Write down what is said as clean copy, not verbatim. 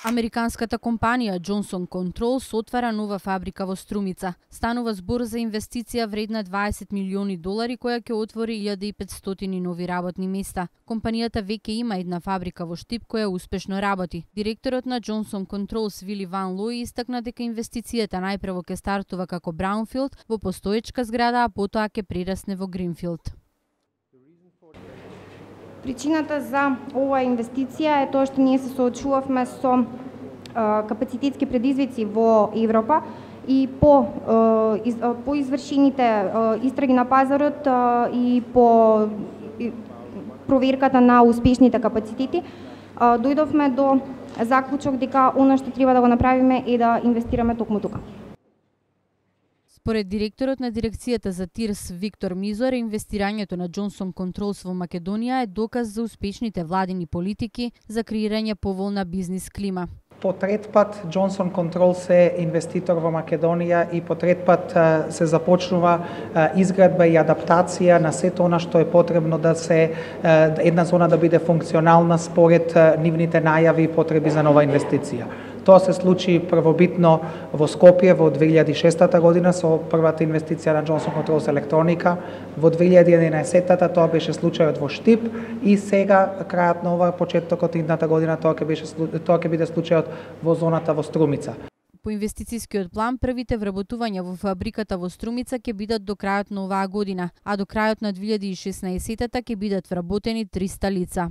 Американската компанија Johnson Controls отвара нова фабрика во Струмица. Станува збор за инвестиција вредна 20 милиони долари која ќе отвори 1500 нови работни места. Компанијата веќе има една фабрика во Штип која успешно работи. Директорот на Johnson Controls Вили Ван Лој истакна дека инвестицијата најпрво ќе стартува како браунфилд во постоечка зграда, а потоа ќе прерасне во гринфилд. Причината за оваа инвестиција е тоа што ние се соочувавме со капацитетски предизвици во Европа и по извршените истраги на пазарот и по проверката на успешните капацитети дојдовме до заклучок дека она што треба да го направиме е да инвестираме токму тука. Според директорот на дирекцијата за ТИРС Виктор Мизор, инвестирањето на Johnson Controls во Македонија е доказ за успешните владини политики за креирање поволна бизнис клима. По трет пат Johnson Controls е инвеститор во Македонија и по трет пат се започнува изградба и адаптација на сето она што е потребно да се една зона да биде функционална според нивните најави и потреби за нова инвестиција. Тоа се случи првобитно во Скопје во 2006 година со првата инвестиција на Johnson Controls електроника. Во 2011 тоа беше случајот во Штип и сега крајот на ова почетокот идната година тоа ќе биде случајот во зоната во Струмица. По инвестицискиот план, првите вработувања во фабриката во Струмица ќе бидат до крајот на оваа година, а до крајот на 2016 ќе бидат вработени 300 лица.